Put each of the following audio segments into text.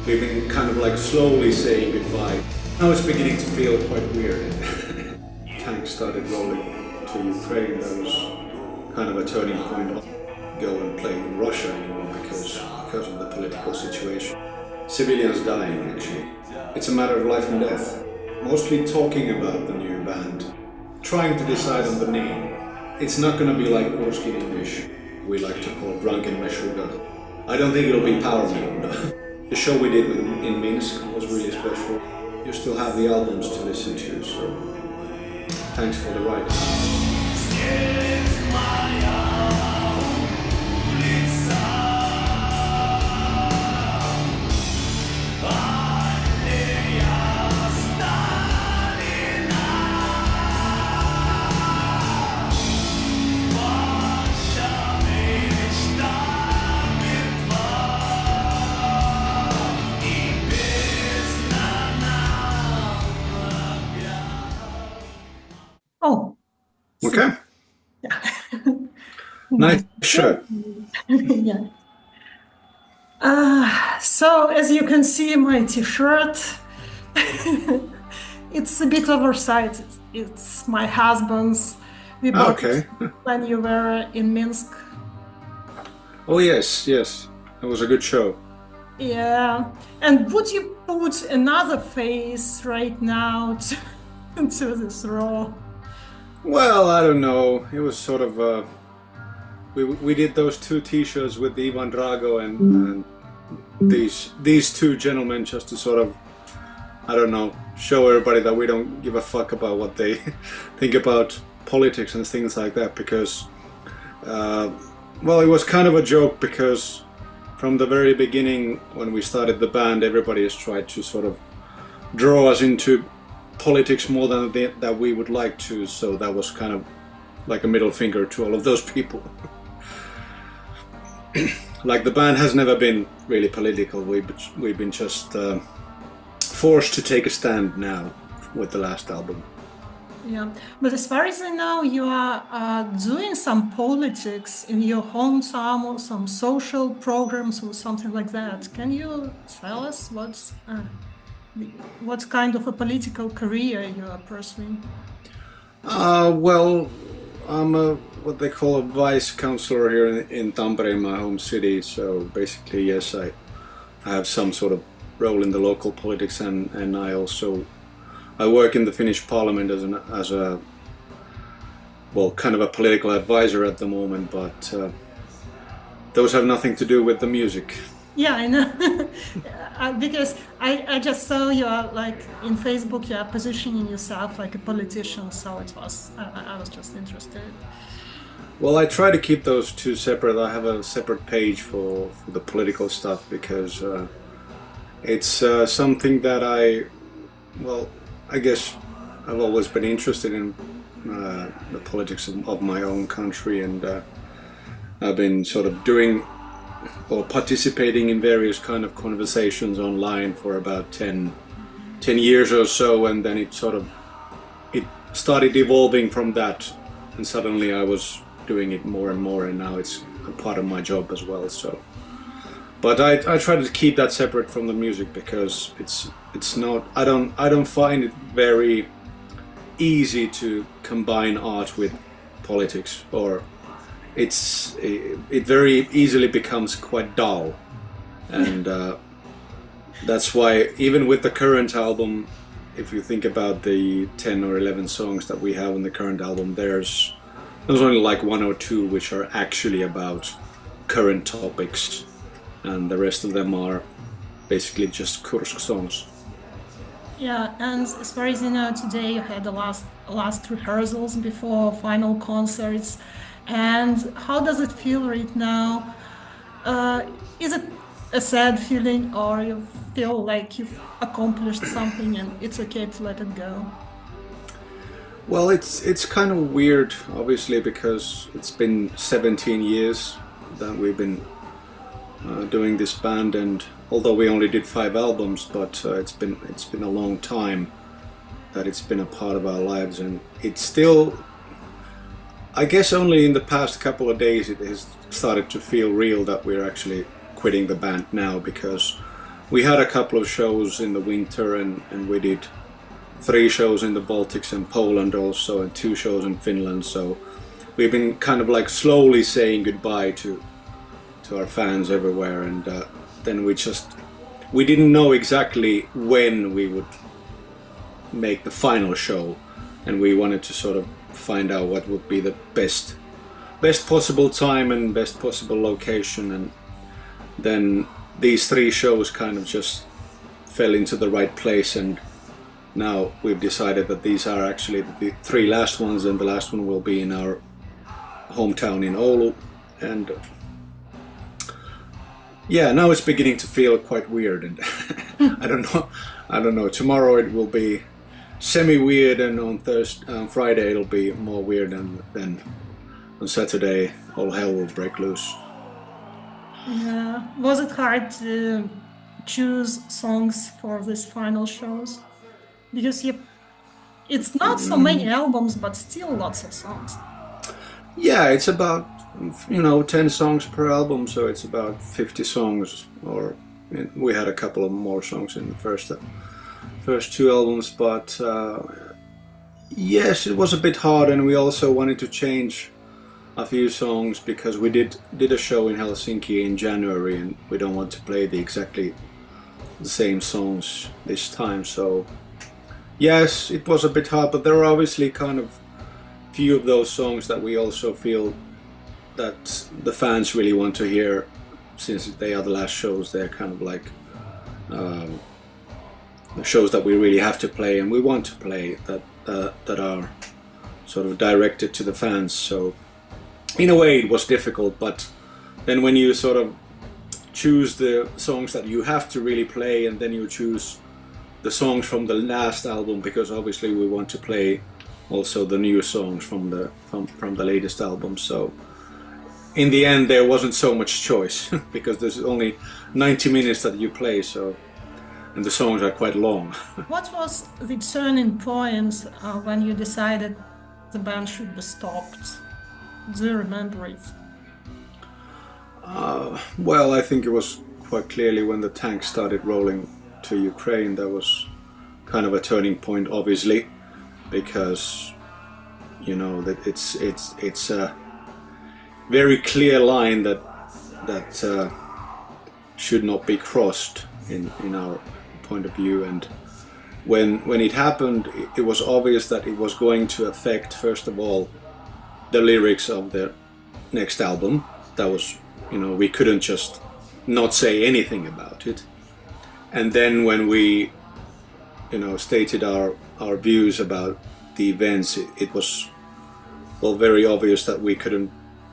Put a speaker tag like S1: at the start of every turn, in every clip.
S1: We've been kind of like slowly saying goodbye. Now it's beginning to feel quite weird. Tanks started rolling to Ukraine. That was kind of a turning point. Go and play in Russia anymore because of the political situation. Civilians dying, actually. It's a matter of life and death. Mostly talking about the new band. Trying to decide on the name. It's not gonna be like Kursk in English. We like to call Drunken Meshuggah. I don't think it'll be Power Metal. The show we did in Minsk was really special. You still have the albums to listen to, so thanks for the ride.
S2: Oh.
S1: Okay.
S2: Yeah.
S1: Nice shirt.
S2: Yeah. So as you can see, my t-shirt, it's a bit oversized. It's my husband's. We bought it when you were in Minsk.
S1: Oh yes, yes. That was a good show.
S2: Yeah. And would you put another face right now to this role?
S1: Well, I don't know. It was sort of we did those two T-shirts with Ivan Drago and these two gentlemen just to sort of, I don't know, show everybody that we don't give a fuck about what they think about politics and things like that, because well, it was kind of a joke because from the very beginning when we started the band, everybody has tried to sort of draw us into politics more than that we would like to, so that was kind of like a middle finger to all of those people. Like, the band has never been really political. We've been just forced to take a stand now with the last album.
S2: Yeah, but as far as I know, you are doing some politics in your hometown, or some social programs or something like that. Can you tell us what kind of a political career you are pursuing?
S1: Well, I'm what they call a vice councillor here in Tampere, my home city. So basically, yes, I have some sort of role in the local politics, and I work in the Finnish Parliament as a well, kind of a political advisor at the moment. But those have nothing to do with the music.
S2: Yeah, I know. Because I just saw you are like in Facebook, you are positioning yourself like a politician, so I was just interested.
S1: Well, I try to keep those two separate. I have a separate page for the political stuff because it's something that I guess I've always been interested in the politics of my own country, and I've been sort of doing or participating in various kind of conversations online for about 10 years or so, and then it started evolving from that, and suddenly I was doing it more and more, and now it's a part of my job as well. So, but I try to keep that separate from the music because it's not, I don't find it very easy to combine art with politics, or it very easily becomes quite dull, and that's why even with the current album, if you think about the 10 or 11 songs that we have on the current album, there's only like one or two which are actually about current topics, and the rest of them are basically just Kursk songs.
S2: Yeah, and as far as you know, today you had the last rehearsals before final concerts. And how does it feel right now? Is it a sad feeling, or you feel like you've accomplished something and it's okay to let it go?
S1: Well, it's kind of weird, obviously, because it's been 17 years that we've been doing this band, and although we only did 5 albums, but it's been a long time that it's been a part of our lives, and it's still, I guess only in the past couple of days it has started to feel real that we're actually quitting the band now, because we had a couple of shows in the winter, and we did 3 shows in the Baltics and Poland also, and 2 shows in Finland. So we've been kind of like slowly saying goodbye to our fans everywhere, and then we didn't know exactly when we would make the final show, and we wanted to sort of find out what would be the best possible time and best possible location, and then these 3 shows kind of just fell into the right place, and now we've decided that these are actually the 3 last ones, and the last one will be in our hometown in Oulu. And yeah, now it's beginning to feel quite weird, and I don't know. Tomorrow it will be semi-weird, and on Friday it'll be more weird, and then on Saturday all hell will break loose.
S2: Yeah. Was it hard to choose songs for these final shows? Because it's not so many albums, but still lots of songs.
S1: Yeah, it's about 10 songs per album, so it's about 50 songs, or we had a couple of more songs in the first 2 albums, but yes, it was a bit hard, and we also wanted to change a few songs because we did a show in Helsinki in January, and we don't want to play exactly the same songs this time. So yes, it was a bit hard, but there are obviously kind of few of those songs that we also feel that the fans really want to hear, since they are the last shows. They're kind of like the shows that we really have to play, and we want to play, that are sort of directed to the fans. So in a way it was difficult, but then when you sort of choose the songs that you have to really play, and then you choose the songs from the last album, because obviously we want to play also the new songs from the latest album. So in the end there wasn't so much choice because there's only 90 minutes that you play, so, and the songs are quite long.
S2: What was the turning point when you decided the band should be stopped? Do you remember it?
S1: Well, I think it was quite clearly when the tanks started rolling to Ukraine. That was kind of a turning point, obviously, because that it's a very clear line that should not be crossed in our point of view. And when it happened, it was obvious that it was going to affect, first of all, the lyrics of the next album. That was, we couldn't just not say anything about it. And then when we, stated our views about the events, it was, well, very obvious that we couldn't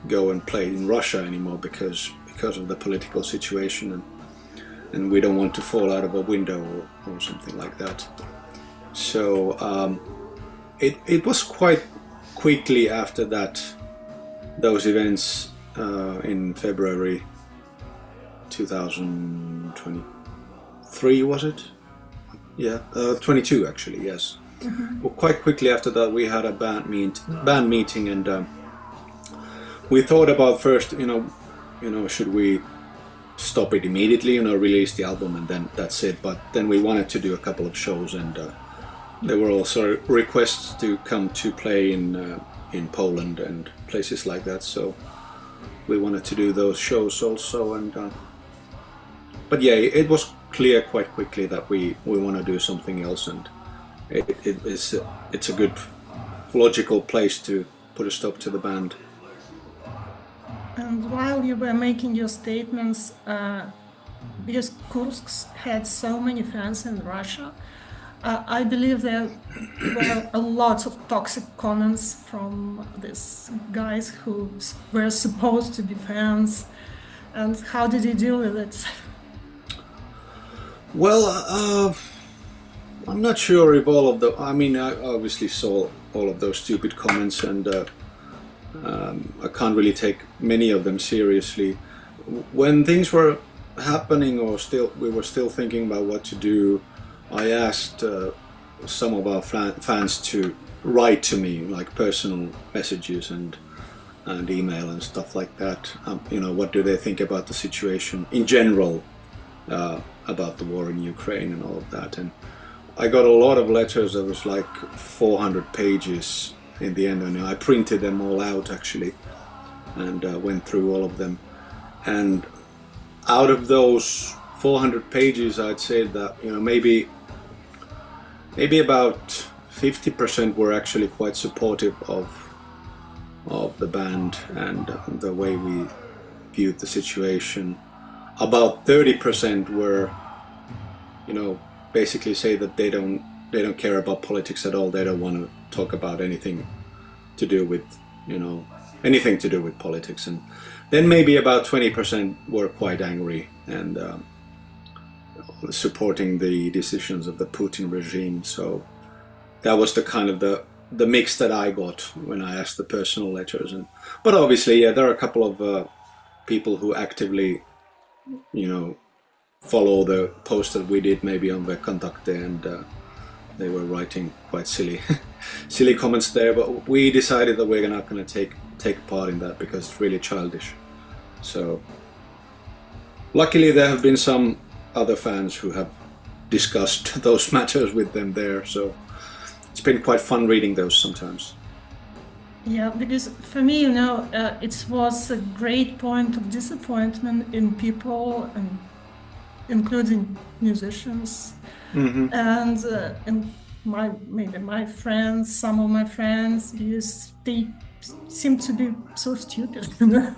S1: go and play in Russia anymore because of the political situation, and we don't want to fall out of a window or something like that. So it was quite quickly after those events in February 2023, was it? Yeah, 22 actually, yes. Mm-hmm. Well, quite quickly after that we had a band meeting, and we thought about first, should we stop it immediately, release the album and then that's it. But then we wanted to do a couple of shows, and there were also requests to come to play in Poland and places like that. So we wanted to do those shows also, and but yeah, it was clear quite quickly that we want to do something else, and it's a good logical place to put a stop to the band.
S2: And while you were making your statements, because Kursk had so many fans in Russia, I believe there were a lot of toxic comments from these guys who were supposed to be fans. And how did you deal with it?
S1: Well, I'm not sure if all of I obviously saw all of those stupid comments, and I can't really take many of them seriously. When things were happening, or we were still thinking about what to do, I asked some of our fans to write to me, like personal messages and email and stuff like that. What do they think about the situation in general? about the war in Ukraine and all of that. And I got a lot of letters that was like 400 pages in the end, and I printed them all out actually, and went through all of them. And out of those 400 pages, I'd say that, you know, maybe about 50% were actually quite supportive of the band and the way we viewed the situation. About 30% were, you know, basically say that they don't care about politics at all. They don't want to talk about anything to do with, you know, anything to do with politics. And then maybe about 20% were quite angry and supporting the decisions of the Putin regime. So that was the kind of the mix that I got when I asked the personal letters. But obviously, yeah, there are a couple of people who actively, you know, follow the post that we did maybe on the Kontakte, and they were writing quite silly comments there. But we decided that we're not going to take part in that because it's really childish. So luckily there have been some other fans who have discussed those matters with them there. So it's been quite fun reading those sometimes.
S2: Yeah, because for me, you know, it was a great point of disappointment in people, and including musicians, and my friends, some of my friends, because they seem to be so stupid, you know.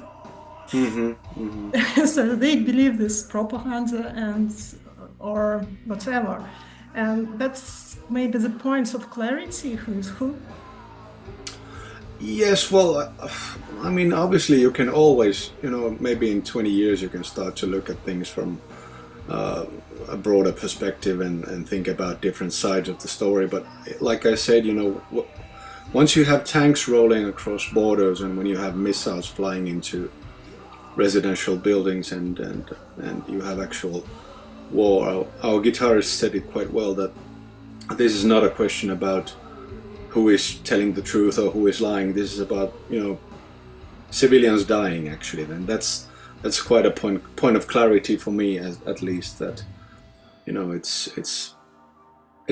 S2: So they believe this propaganda and or whatever, and that's maybe the points of clarity. Who's who?
S1: Yes, well, I mean, obviously you can always, you know, maybe in 20 years you can start to look at things from a broader perspective and think about different sides of the story. But like I said, you know, once you have tanks rolling across borders and when you have missiles flying into residential buildings and you have actual war, our guitarist said it quite well, that this is not a question about who is telling the truth or who is lying. This is about, you know, civilians dying actually. And that's quite a point of clarity for me, at least, that, you know, it's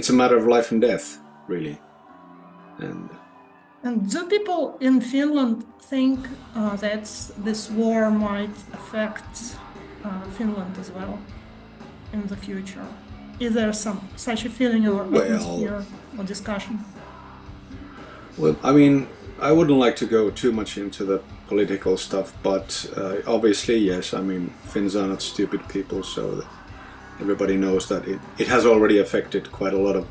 S1: a matter of life and death, really. And
S2: do people in Finland think that this war might affect Finland as well in the future? Is there such a feeling or atmosphere or discussion?
S1: Well, I mean, I wouldn't like to go too much into the political stuff, but obviously, yes, I mean, Finns are not stupid people, so everybody knows that it has already affected quite a lot of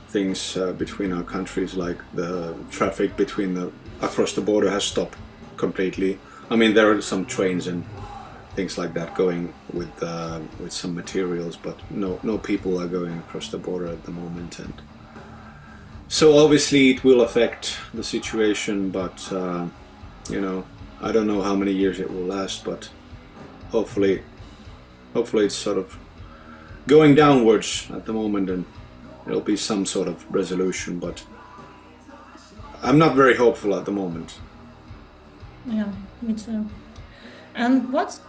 S1: things between our countries, like the traffic across the border has stopped completely. I mean, there are some trains and things like that going with some materials, but no people are going across the border at the moment. And so obviously it will affect the situation, but you know, I don't know how many years it will last, but hopefully it's sort of going downwards at the moment and there'll be some sort of resolution, but I'm not very hopeful at the moment.
S2: Yeah, me too. And what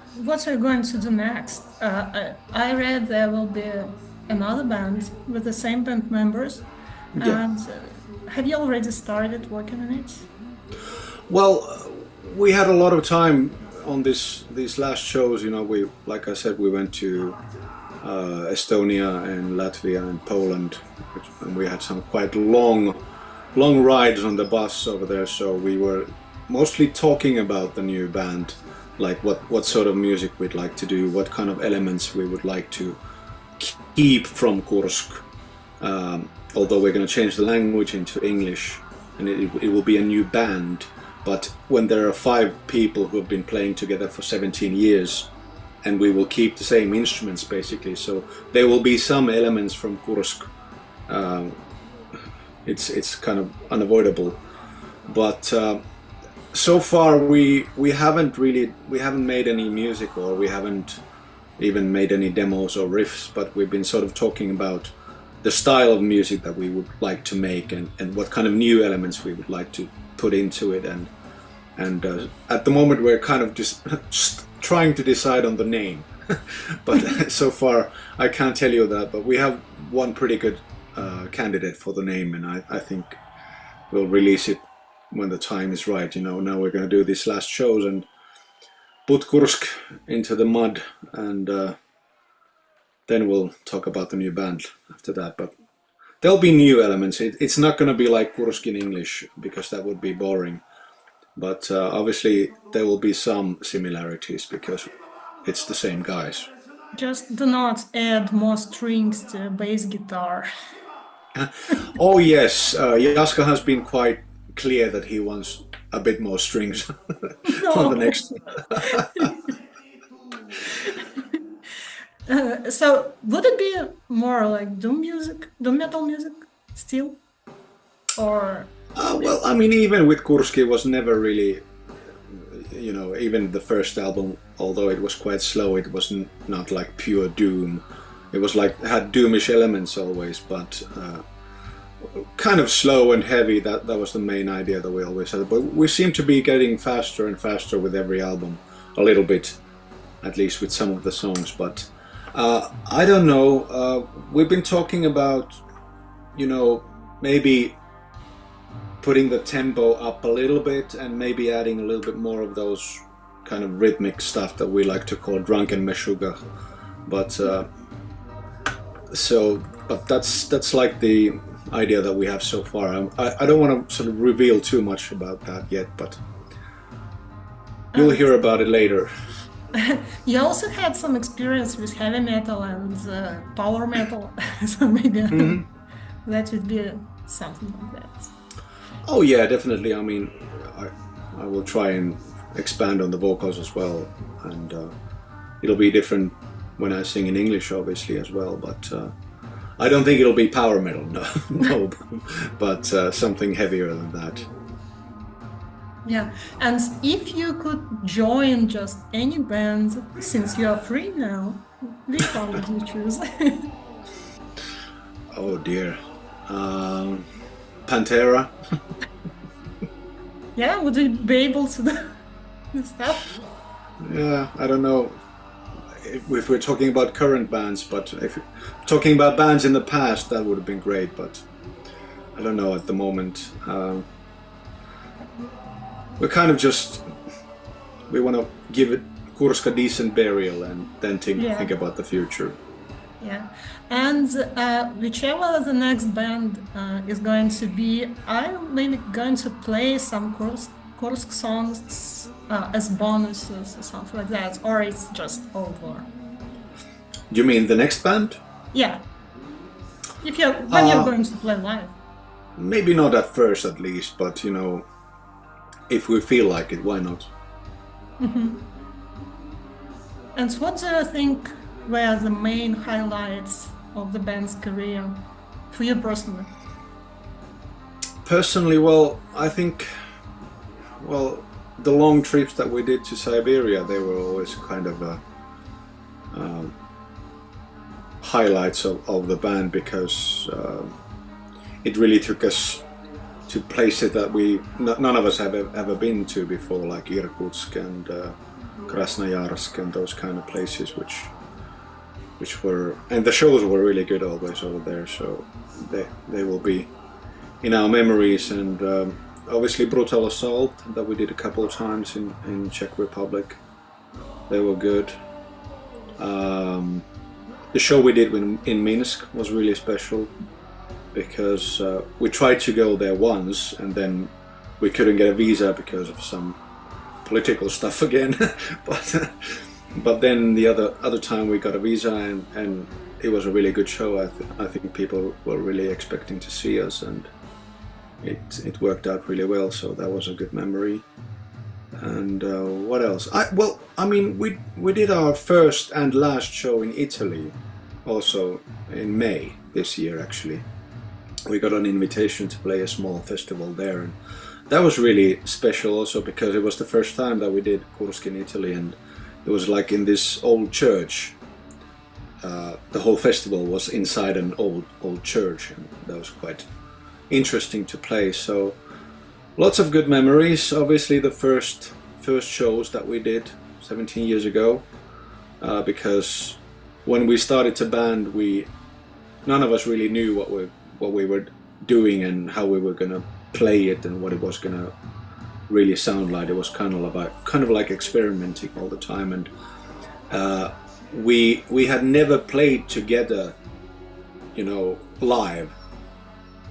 S2: are you going to do next? I read there will be another band with the same band members.
S1: Yeah.
S2: And have you already started working on it?
S1: Well, we had a lot of time on these last shows. You know, like I said, we went to Estonia and Latvia and Poland, and we had some quite long rides on the bus over there. So we were mostly talking about the new band, like what sort of music we'd like to do, what kind of elements we would like to keep from Kursk. Although we're going to change the language into English, and it will be a new band. But when there are 5 people who have been playing together for 17 years, and we will keep the same instruments basically, so there will be some elements from Kursk. It's kind of unavoidable. But so far we haven't made any music, or we haven't even made any demos or riffs. But we've been sort of talking about the style of music that we would like to make, and what kind of new elements we would like to put into it, and at the moment we're kind of just trying to decide on the name. but so far I can't tell you that. But we have one pretty good candidate for the name, and I think we'll release it when the time is right. You know, now we're going to do these last shows and put Kursk into the mud, and then we'll talk about the new band after that. But there'll be new elements. It's not going to be like Kursk in English, because that would be boring. But obviously there will be some similarities because it's the same guys.
S2: Just do not add more strings to bass guitar.
S1: Oh yes, Jaska has been quite clear that he wants a bit more strings on the next.
S2: So would it be more like doom music, doom metal music still? Or
S1: Well, I mean, even with Kursk, it was never really, you know, even the first album, although it was quite slow, it was not like pure doom. It was like, had doomish elements always, but kind of slow and heavy. That was the main idea that we always had. But we seem to be getting faster and faster with every album, a little bit, at least with some of the songs. But I don't know. We've been talking about, you know, maybe putting the tempo up a little bit and maybe adding a little bit more of those kind of rhythmic stuff that we like to call drunken meshuggah. But but that's like the idea that we have so far. I don't want to sort of reveal too much about that yet, but you'll hear about it later.
S2: you also had some experience with heavy metal and power metal, so maybe that would be something like that.
S1: Oh yeah, definitely. I mean, I will try and expand on the vocals as well, and it'll be different when I sing in English, obviously, as well. But I don't think it'll be power metal, no, no, but something heavier than that.
S2: Yeah, and if you could join just any band, since you are free now, which one would you choose?
S1: Oh dear. Pantera.
S2: Yeah, would you be able to do the stuff?
S1: Yeah, I don't know if we're talking about current bands, but if you're talking about bands in the past, that would have been great, but I don't know at the moment. We're kind of just, we want to give it Kursk a decent burial and then think about the future.
S2: Yeah, and whichever the next band is going to be, I'm maybe going to play some Kursk songs as bonuses or something like that, or it's just over.
S1: You mean the next band?
S2: Yeah. When you're going to play live.
S1: Maybe not at first, at least, but you know, if we feel like it, why not?
S2: Mm-hmm. And what do you think were the main highlights of the band's career for you personally?
S1: Personally, well, I think, the long trips that we did to Siberia, they were always kind of highlights of the band, because it really took us to places that none of us have ever been to before, like Irkutsk and Krasnoyarsk and those kind of places, which were, and the shows were really good always over there, so they will be in our memories. And obviously Brutal Assault that we did a couple of times in Czech Republic, they were good. The show we did in Minsk was really special, because we tried to go there once and then we couldn't get a visa because of some political stuff again. But then the other time we got a visa, and it was a really good show. I think people were really expecting to see us, and it worked out really well, so that was a good memory. And what else? I mean, we did our first and last show in Italy also in May this year, actually. We got an invitation to play a small festival there, and that was really special also because it was the first time that we did Kursk in Italy, and it was like in this old church. The whole festival was inside an old church, and that was quite interesting to play. So lots of good memories. Obviously the first shows that we did 17 years ago. because when we started to band, none of us really knew what we were doing and how we were gonna play it and what it was gonna really sound like. It was kind of like experimenting all the time, and we had never played together, live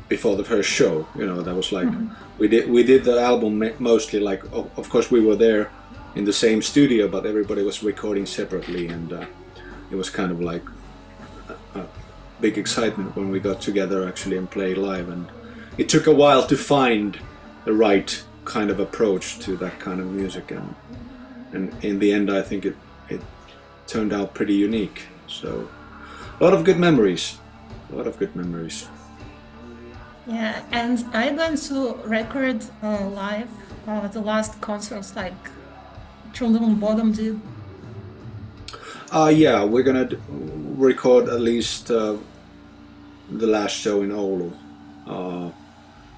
S1: before the first show. That was like we did the album mostly like, of course we were there in the same studio, but everybody was recording separately, and it was kind of like a big excitement when we got together actually and played live. And it took a while to find the right kind of approach to that kind of music, and in the end I think it turned out pretty unique. So a lot of good memories.
S2: Yeah, and are you going to record live the last concerts like Children of Bodom did?
S1: Yeah, we're gonna record at least the last show in Oulu,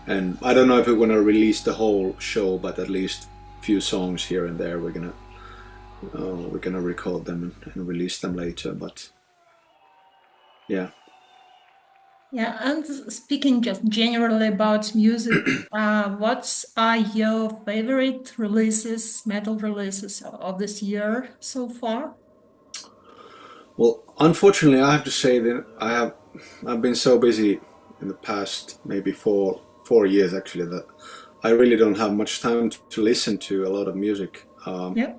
S1: and I don't know if we're gonna release the whole show, but at least a few songs here and there. We're gonna record them and release them later. But yeah.
S2: Yeah, and speaking just generally about music, what are your favorite releases, metal releases of this year so far?
S1: Well, unfortunately, I have to say that I've been so busy in the past maybe four years actually, that I really don't have much time to listen to a lot of music.
S2: Yeah.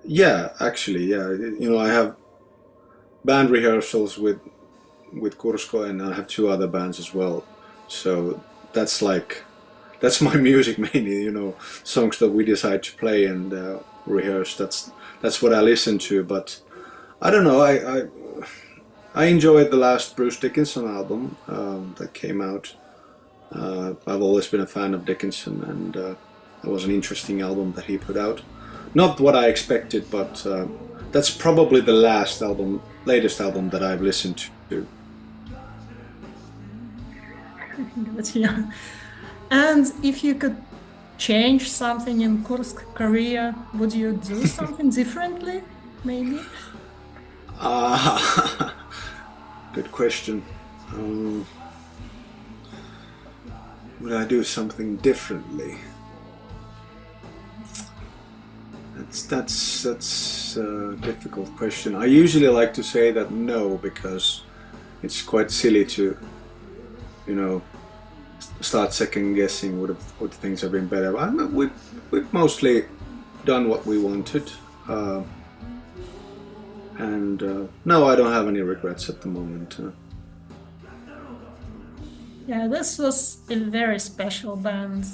S1: Yeah, actually, yeah. I have band rehearsals with Kursko, and I have two other bands as well. So that's my music mainly. Songs that we decide to play and rehearse. That's what I listen to. But I don't know. I enjoyed the last Bruce Dickinson album that came out. I've always been a fan of Dickinson, and it was an interesting album that he put out. Not what I expected, but that's probably the latest album that I've listened to.
S2: But yeah. And if you could change something in Kursk's career, would you do something differently, maybe?
S1: Good question. Would I do something differently? That's a difficult question. I usually like to say that no, because it's quite silly to, start second guessing would things have been better. We've mostly done what we wanted, and no, I don't have any regrets at the moment.
S2: Yeah, this was a very special band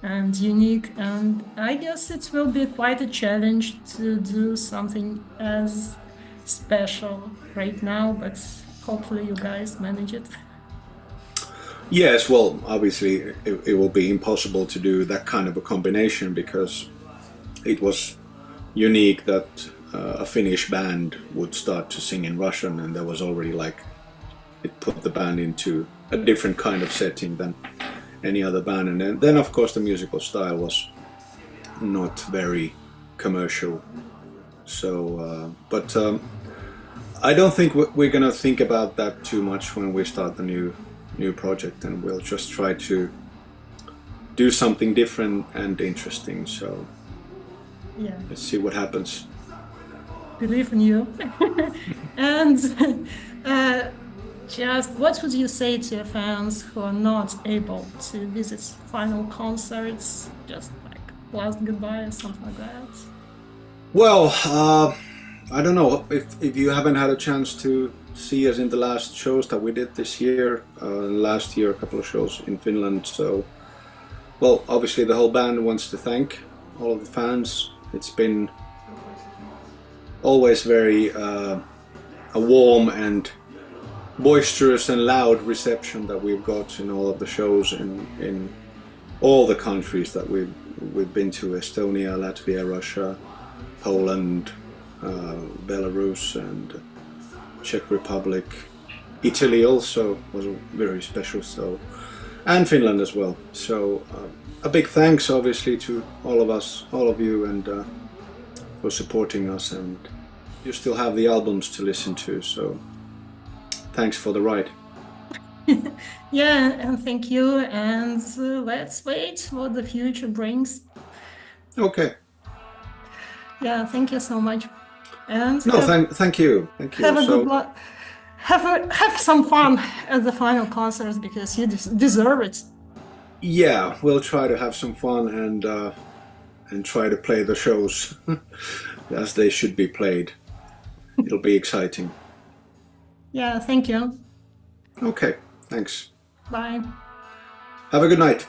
S2: and unique, and I guess it will be quite a challenge to do something as special right now, but hopefully you guys manage it.
S1: Yes, well, obviously it will be impossible to do that kind of a combination, because it was unique that a Finnish band would start to sing in Russian, and there was already it put the band into a different kind of setting than any other band. And then of course the musical style was not very commercial. So, but I don't think we're gonna think about that too much when we start the new project, and we'll just try to do something different and interesting. So
S2: Yeah,
S1: let's see what happens.
S2: believe in you. And just what would you say to your fans who are not able to visit final concerts, just like last goodbye or something like that?
S1: Well, I don't know if you haven't had a chance to see us in the last shows that we did this year. Last year, a couple of shows in Finland. So, well, obviously the whole band wants to thank all of the fans. It's been always very a warm and boisterous and loud reception that we've got in all of the shows in all the countries that we've been to: Estonia, Latvia, Russia, Poland, Belarus, and Czech Republic. Italy also was very special, so, and Finland as well. So a big thanks obviously to all of you, and for supporting us, and you still have the albums to listen to. So thanks for the ride.
S2: Yeah, and thank you. And let's wait what the future brings.
S1: Okay.
S2: Yeah, thank you so much. And
S1: No, thank you.
S2: have a
S1: So
S2: good luck. Have some fun at the final concerts because you deserve it.
S1: yeah, we'll try to have some fun and try to play the shows as they should be played. It'll be exciting.
S2: Yeah, thank you.
S1: Okay, thanks.
S2: Bye.
S1: Have a good night.